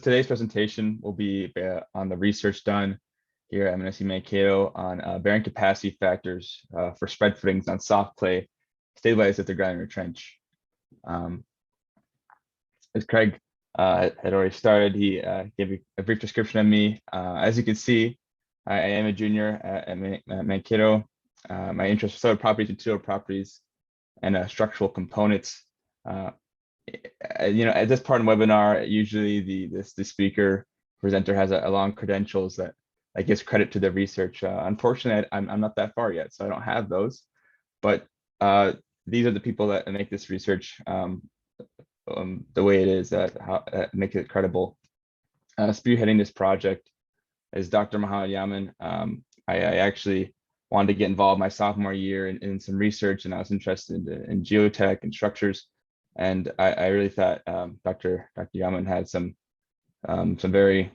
Today's presentation will be on the research done here at Mankato on bearing capacity factors for spread footings on soft clay stabilized at the granular trench. As Craig had already started, he gave a brief description of me. As you can see, I am a junior at Mankato. My interest is solid properties, material properties, and structural components. At this part of the webinar, usually the speaker presenter has a long credentials that gives credit to the research. Unfortunately, I'm not that far yet, so I don't have those. But these are the people that make this research the way it is, that make it credible. Spearheading this project is Dr. Madhav Vitkar. I actually wanted to get involved my sophomore year in some research, and I was interested in geotech and structures. And I really thought Dr. Yaman had some very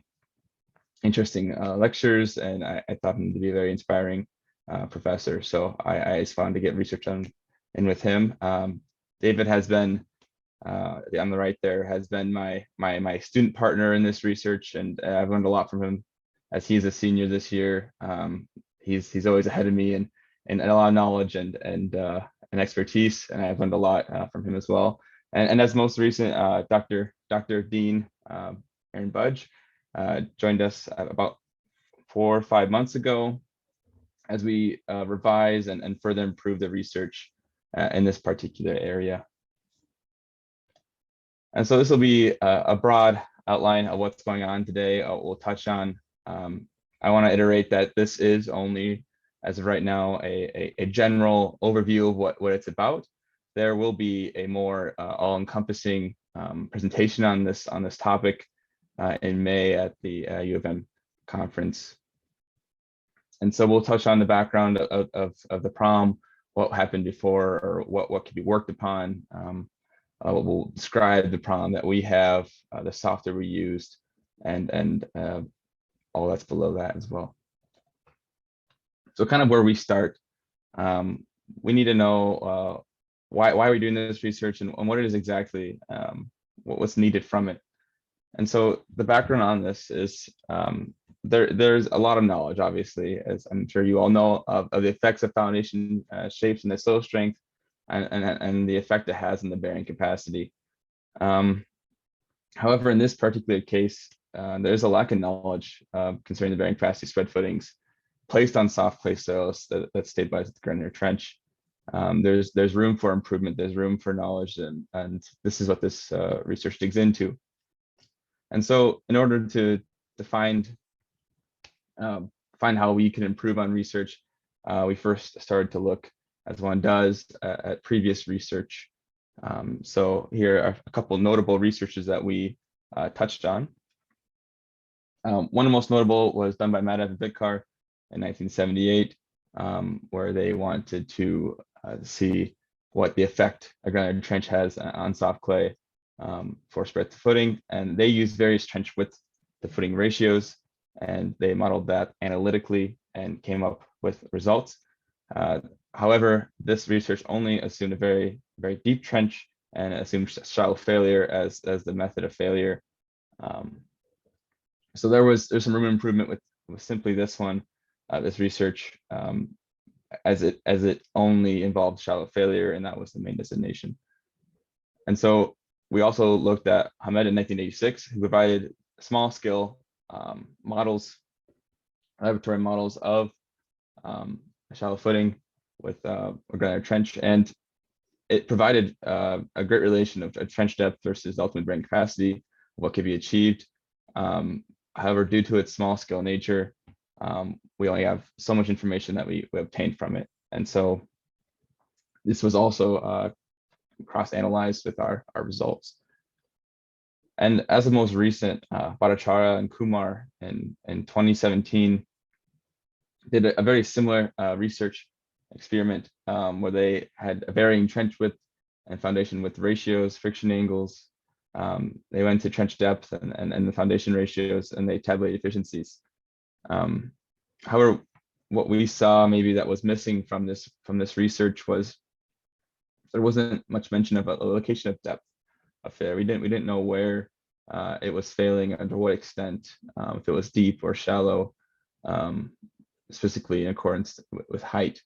interesting lectures, and I thought him to be a very inspiring professor. So I just wanted to get research in with him. David has been, on the right there, has been my student partner in this research, and I've learned a lot from him as he's a senior this year. He's always ahead of me and a lot of knowledge and expertise, and I've learned a lot from him as well. And as most recent, Dr. Dean Aaron Budge joined us about 4 or 5 months ago as we revise and further improve the research in this particular area. And so this will be a broad outline of what's going on today. We'll touch on, I want to iterate that this is only, as of right now, a general overview of what it's about. There will be a more all-encompassing presentation on this topic in May at the U of M conference. And so we'll touch on the background of the problem, what happened before, or what could be worked upon. We'll describe the problem that we have, the software we used, and all that's below that as well. So kind of where we start, we need to know why we're doing this research and what it is exactly, what's needed from it. And so the background on this is there's a lot of knowledge, obviously, as I'm sure you all know, of the effects of foundation shapes and the soil strength and the effect it has on the bearing capacity. However, in this particular case, there's a lack of knowledge concerning the bearing capacity spread footings placed on soft clay soils that stabilize the granular trench. There's room for improvement, there's room for knowledge, and this is what this research digs into. And so in order to find how we can improve on research, we first started to look, as one does, at previous research. So here are a couple notable researches that we touched on. One of the most notable was done by Madhav Vitkar in 1978, where they wanted to see what the effect a granular trench has on soft clay for spread to footing. And they used various trench width to footing ratios, and they modeled that analytically and came up with results. However, this research only assumed a very, very deep trench and assumed shallow failure as the method of failure. So there's some room for improvement with simply this one, this research, as it only involved shallow failure, and that was the main designation. And so we also looked at Hamed in 1986, who provided small scale models, laboratory models of shallow footing with a granular trench, and it provided a great relation of trench depth versus ultimate bearing capacity, what could be achieved. However, due to its small scale nature, we only have so much information that we obtained from it. And so this was also cross-analyzed with our results. And as the most recent, Bhattacharya and Kumar in 2017 did a very similar research experiment where they had a varying trench width and foundation width ratios, friction angles. They went to trench depth and the foundation ratios, and they tabulated efficiencies. However, what we saw maybe that was missing from this research was there wasn't much mention of a location of depth of failure. We didn't know where it was failing, under what extent, if it was deep or shallow, specifically in accordance with height.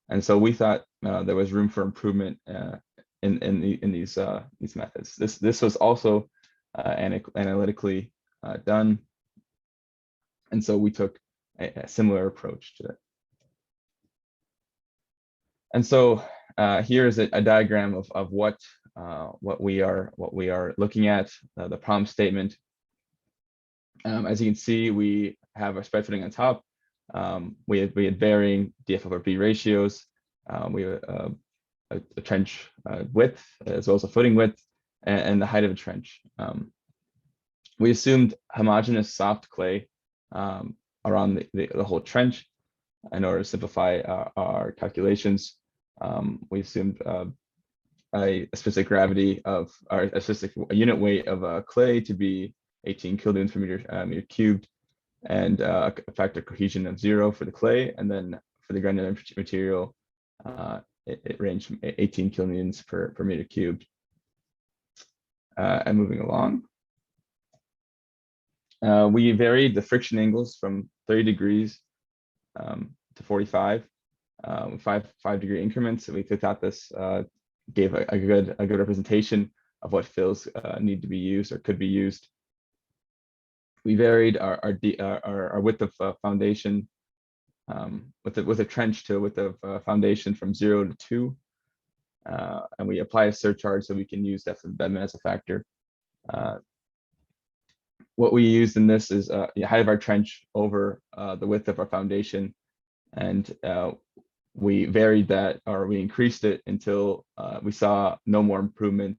And so we thought there was room for improvement in these methods. This was also analytically done, and so we took a similar approach to it. And so here is a diagram of what we are looking at, the problem statement. As you can see, we have our spread footing on top. We had varying DF over B ratios. We have a trench width as well as a footing width and the height of a trench. We assumed homogeneous soft clay around the whole trench. In order to simplify our calculations, we assumed a specific gravity of, or a specific unit weight of clay to be 18 kilonewtons per meter cubed, and a factor cohesion of 0 for the clay, and then for the granular material, it ranged from 18 kilonewtons per meter cubed. And moving along, we varied the friction angles from 30 degrees to 45, 5-degree increments. So we thought this gave a good representation of what fills need to be used or could be used. We varied our width of foundation with a trench to a width of foundation from 0 to 2, and we apply a surcharge so we can use depth of embedment as a factor. What we used in this is the height of our trench over the width of our foundation, and we varied that, or we increased it until we saw no more improvement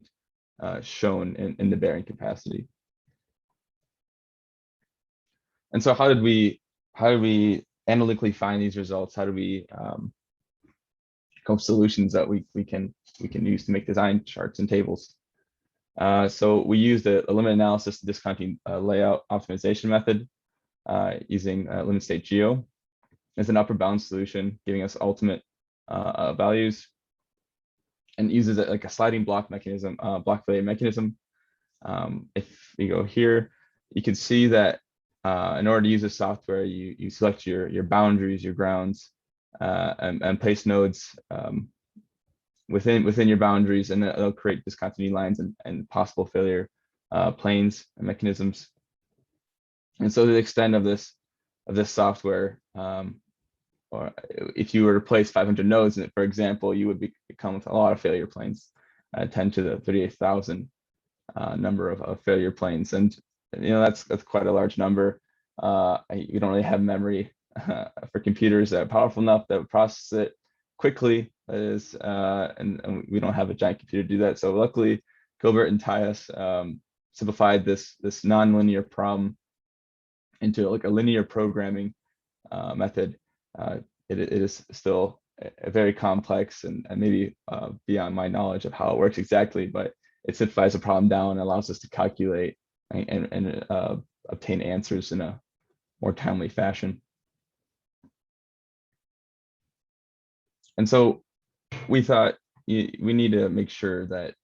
shown in the bearing capacity. And so how did we analytically find these results? How do we come up with solutions that we can use to make design charts and tables? So we used a limit analysis discounting layout optimization method using limit state geo as an upper bound solution, giving us ultimate values, and uses it like a sliding block mechanism, block failure mechanism. If we go here, you can see that in order to use this software, you select your boundaries, your grounds, and place nodes within your boundaries, and it'll create discontinuity lines and possible failure planes and mechanisms. And so to the extent of this software, or if you were to place 500 nodes in it, for example, you would come with a lot of failure planes, 10 to the 38,000 number of failure planes, and that's quite a large number. You don't really have memory for computers that are powerful enough that would process it quickly. That is, and we don't have a giant computer to do that. So luckily, Gilbert and Tyus simplified this nonlinear problem into like a linear programming method. It is still a very complex and maybe beyond my knowledge of how it works exactly, but it simplifies the problem down and allows us to calculate and obtain answers in a more timely fashion. And so we thought we need to make sure that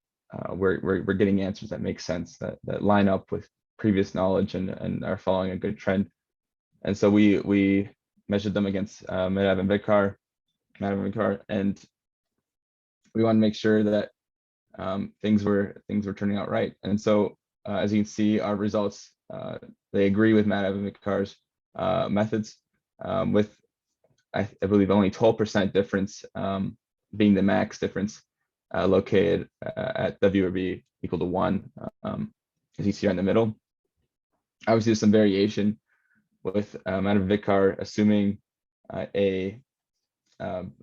we're getting answers that make sense, that line up with previous knowledge and are following a good trend. And so we measured them against Madhav Vitkar, and we want to make sure that things were turning out right. And so as you can see, our results, they agree with Madhav Vitkar's methods, with I believe only 12% difference being the max difference located at W or B equal to 1, as you see in the middle. Obviously, there's some variation with Madhav Vitkar assuming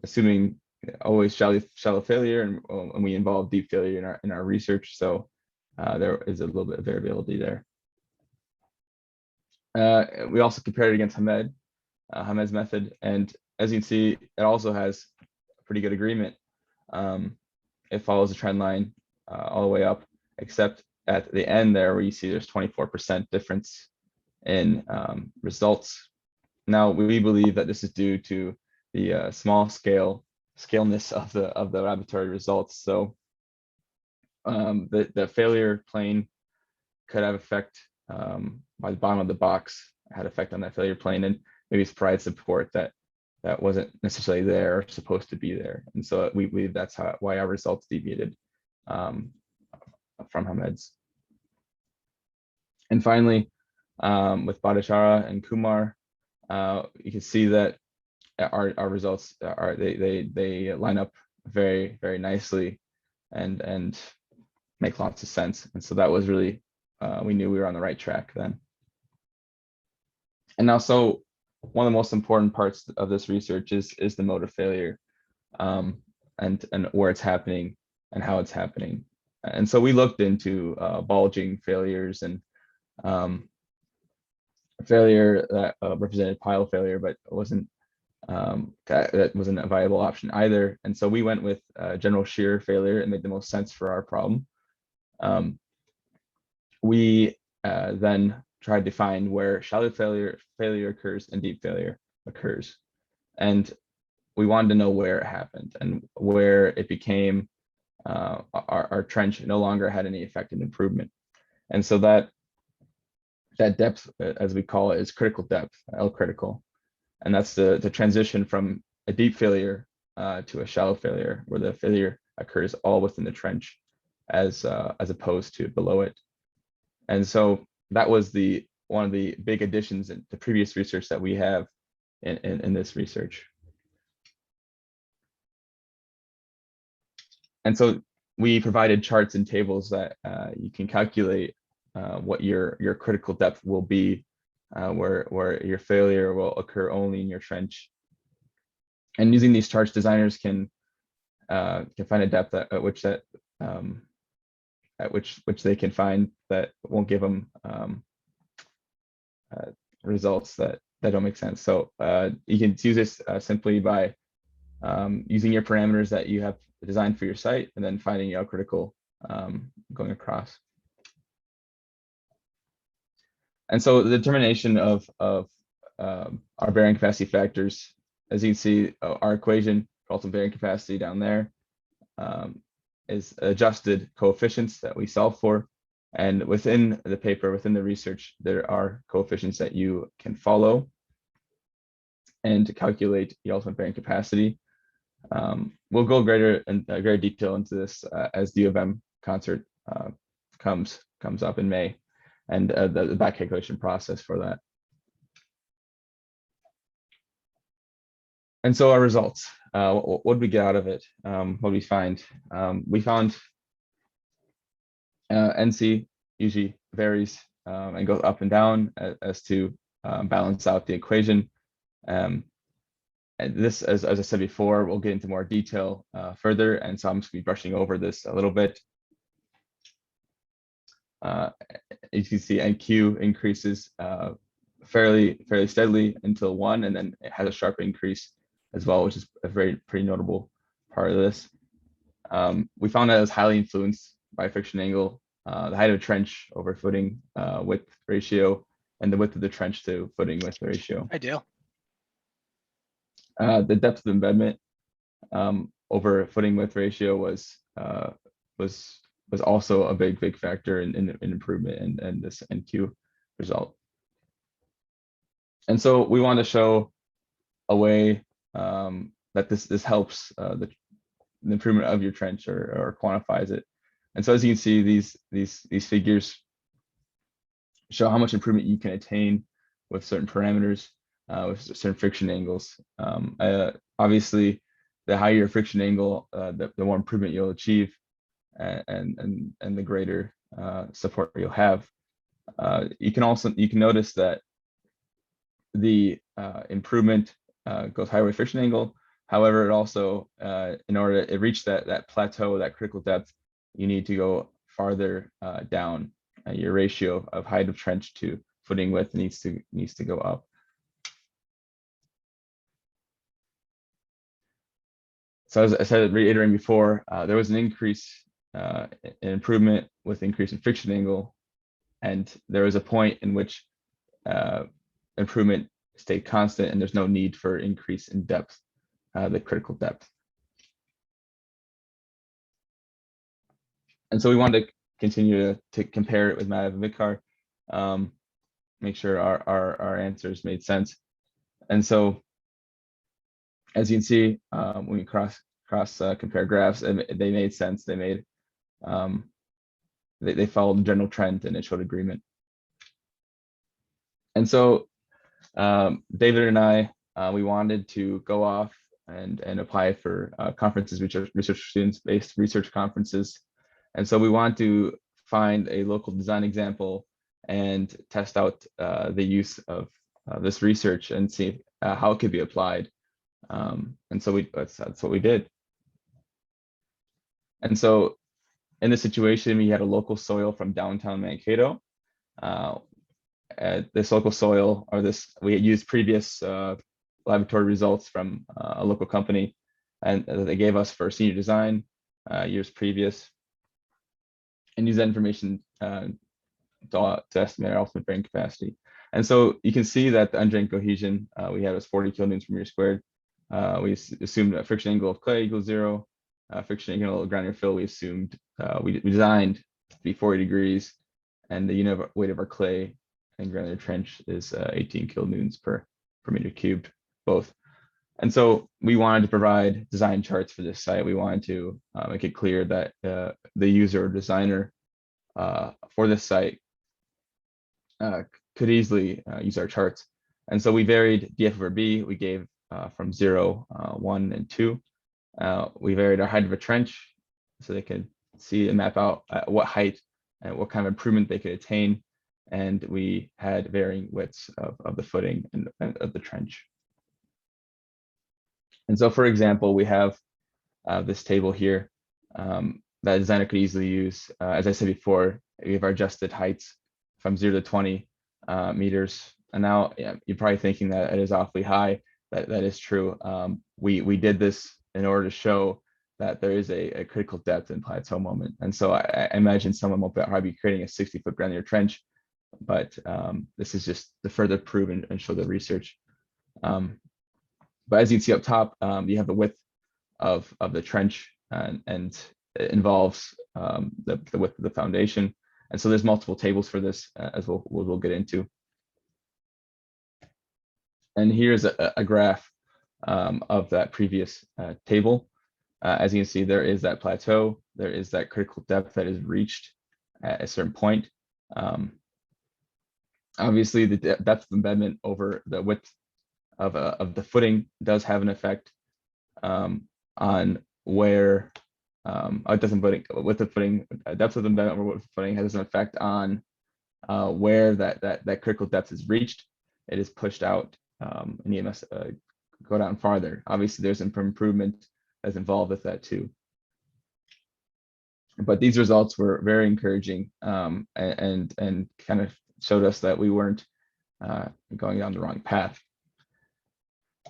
assuming always shallow failure, and we involve deep failure in our research. So there is a little bit of variability there. We also compared it against Hamed's method, and as you can see, it also has a pretty good agreement. It follows a trend line all the way up, except at the end there where you see there's 24% difference in results. Now we believe that this is due to the small scaleness of the laboratory results. So the failure plane could have effect by the bottom of the box had effect on that failure plane, and maybe it's provide support that wasn't necessarily there or supposed to be there. And so we believe that's why our results deviated from Hamed's. And finally, with Bhattacharya and Kumar, you can see that our results are they line up very, very nicely and make lots of sense. And so that was really, we knew we were on the right track then. And now, so one of the most important parts of this research is the mode of failure, and where it's happening and how it's happening. And so we looked into bulging failures and failure that represented pile failure, but wasn't that wasn't a viable option either. And so we went with general shear failure. It made the most sense for our problem. We then tried to find where shallow failure occurs and deep failure occurs, and we wanted to know where it happened and where it became our trench no longer had any effect in improvement. And so that depth, as we call it, is critical depth, L critical. And that's the transition from a deep failure to a shallow failure, where the failure occurs all within the trench as opposed to below it. And so that was one of the big additions in the previous research that we have in this research. And so we provided charts and tables that you can calculate what your critical depth will be, where your failure will occur only in your trench. And using these charts, designers can find a depth at which they can find that won't give them results that don't make sense. So you can use this simply by using your parameters that you have designed for your site, and then finding L critical going across. And so the determination of our bearing capacity factors, as you can see, our equation, Colton bearing capacity down there, is adjusted coefficients that we solve for. And within the paper, within the research, there are coefficients that you can follow and to calculate the ultimate bearing capacity. We'll go greater detail into this as the U of M concert comes up in May, and the back calculation process for that. And so our results, what did we get out of it? What did we find? We found NC usually varies and goes up and down as to balance out the equation. And this, as I said before, we'll get into more detail further, and so I'm just going to be brushing over this a little bit. You can see NQ increases fairly steadily until 1, and then it has a sharp increase as well, which is a pretty notable part of this. We found that it was highly influenced by friction angle, the height of a trench over footing width ratio, and the width of the trench to footing width ratio. Ideal. The depth of embedment over footing width ratio was also a big factor in improvement and this NQ result. And so we want to show a way that this helps the improvement of your trench or quantifies it. And so as you can see, these figures show how much improvement you can attain with certain parameters, with certain friction angles. Obviously, the higher your friction angle, the more improvement you'll achieve, and the greater support you'll have. You can notice that the improvement goes higher with friction angle. However, it also, in order to reach that plateau, that critical depth, you need to go farther down. Your ratio of height of trench to footing width needs to go up. So as I said, reiterating before, there was an increase in improvement with increase in friction angle, and there was a point in which improvement stayed constant, and there's no need for increase in depth, the critical depth. And so we wanted to continue to compare it with Madhav Vitkar, make sure our answers made sense. And so, as you can see, when we cross compare graphs, they made sense. They made they followed the general trend, and it showed agreement. And so David and I, we wanted to go off and apply for conferences, research students-based research conferences. And so we want to find a local design example and test out the use of this research and see how it could be applied. And so that's what we did. And so in this situation, we had a local soil from downtown Mankato. This local soil, or we had used previous laboratory results from a local company, and they gave us for senior design years previous, and use that information to estimate our ultimate bearing capacity. And so you can see that the undrained cohesion we had was 40 kilonewtons per meter squared. We assumed a friction angle of clay equals 0. Friction angle of granular fill, we assumed we designed to be 40 degrees, and the unit of weight of our clay and granular trench is 18 kilonewtons per meter cubed, both. And so we wanted to provide design charts for this site. We wanted to make it clear that the user or designer for this site could easily use our charts. And so we varied dF over B. We gave from 0, 1, and 2. We varied our height of a trench so they could see and map out at what height and what kind of improvement they could attain. And we had varying widths of the footing and of the trench. And so, for example, we have this table here that a designer could easily use. As I said before, we have our adjusted heights from 0 to 20 meters. And now you're probably thinking that it is awfully high. That is true. We did this in order to show that there is a critical depth in plateau moment. And so I imagine someone will probably be creating a 60-foot granular trench, but this is just to further prove and show the research. But as you can see up top, you have the width of the trench, and it involves the width of the foundation. And so there's multiple tables for this, as we'll get into. And here's a graph of that previous table. As you can see, there is that plateau. There is that critical depth that is reached at a certain point. Obviously, the depth of embedment over the width of the footing does have an effect on where it doesn't with the footing. Depth of embedment over width of footing has an effect on where that critical depth is reached. It is pushed out, and EMS go down farther. Obviously, there's some improvement that's involved with that too. But these results were very encouraging, and kind of showed us that we weren't going down the wrong path.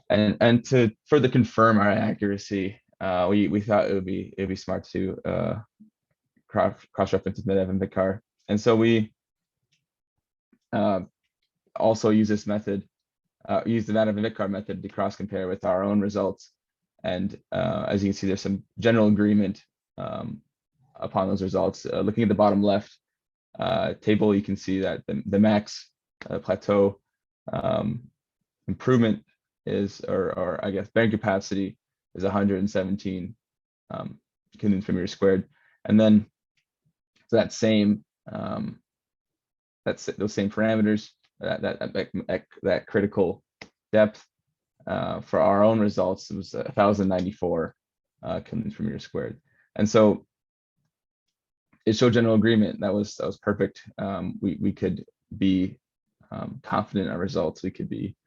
And to further confirm our accuracy, we thought it would be smart to cross-reference with Madhav and Vitkar. And so we also use this method, use the Madhav and Vitkar method to cross-compare with our own results. And as you can see, there's some general agreement upon those results. Looking at the bottom left table, you can see that the max plateau improvement is, or I guess bearing capacity is 117 kilonewtons per meter squared. And then for that same those same parameters, that critical depth for our own results, it was 1,094 kilonewtons per meter squared. And so it showed general agreement. That was perfect. We could be confident in our results. We could be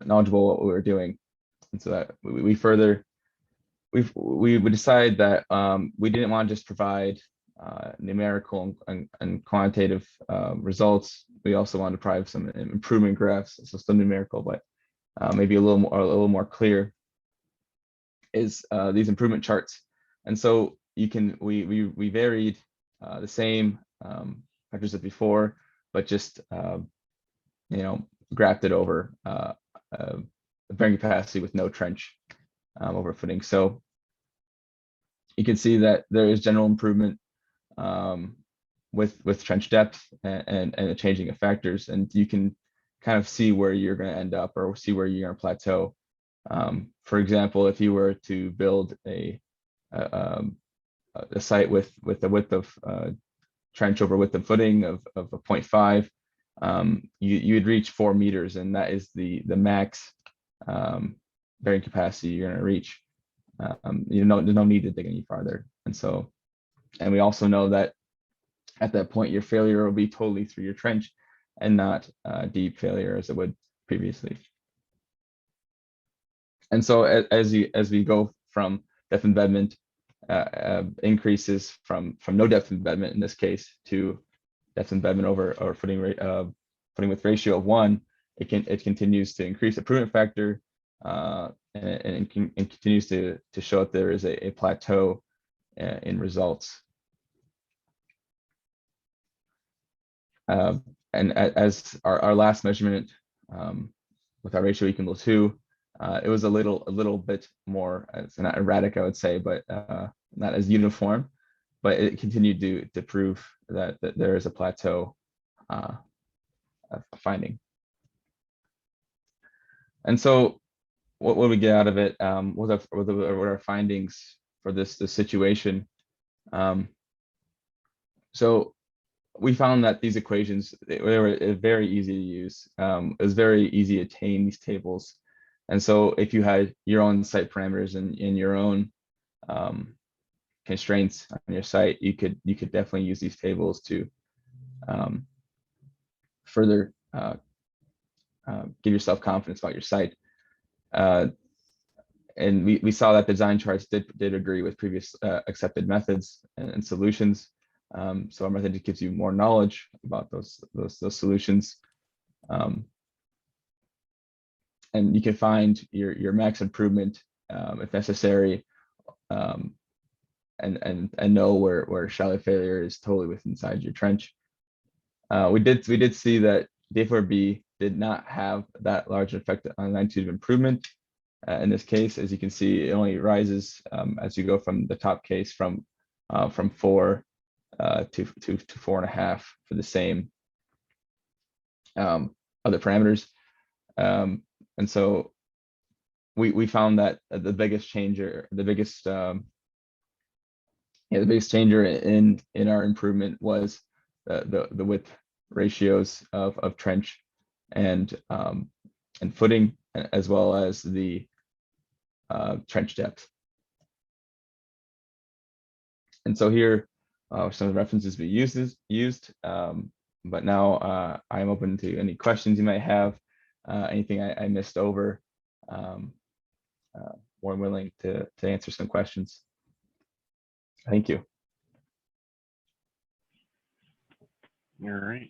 knowledgeable what we were doing. And so that we would decide that we didn't want to just provide numerical and quantitative results. We also want to provide some improvement graphs, so still numerical, but maybe a little more clear is these improvement charts. And so we varied the same factors as before, but just graphed it over bearing capacity with no trench over footing. So you can see that there is general improvement with trench depth and the changing of factors, and you can kind of see where you're going to end up or see where you're going to plateau. For example, if you were to build a site with a width of trench over width of footing of a 0.5, you'd reach 4 meters, and that is the max bearing capacity you're going to reach. There's no need to dig any farther. And we also know that at that point, your failure will be totally through your trench and not deep failure as it would previously. And so as we go from depth embedment increases from no depth embedment in this case to depth embedment over footing with ratio of 1, it continues to increase improvement factor and continues to show that there is a plateau in results. And as our last measurement with our ratio equal to 2, it was a little bit more, it's not erratic, I would say, but not as uniform, but it continued to prove that there is a plateau finding. And so what we get out of it, what are our findings for this situation? So we found that these equations, they were very easy to use. It was very easy to attain these tables. And so if you had your own site parameters and your own constraints on your site, you could definitely use these tables to further give yourself confidence about your site. And we saw that the design charts did agree with previous accepted methods and solutions. So our method just gives you more knowledge about those solutions. And you can find your max improvement if necessary, and know where shallow failure is totally within inside your trench. We did see that D4B did not have that large effect on magnitude of improvement. In this case, as you can see, it only rises as you go from the top case from 4 to 4.5 for the same other parameters. And so we found that the biggest changer in our improvement was the width ratios of trench and footing, as well as the trench depth. And so here are some of the references we used. But now I'm open to any questions you might have, anything I missed over. More than willing to answer some questions. Thank you. All right.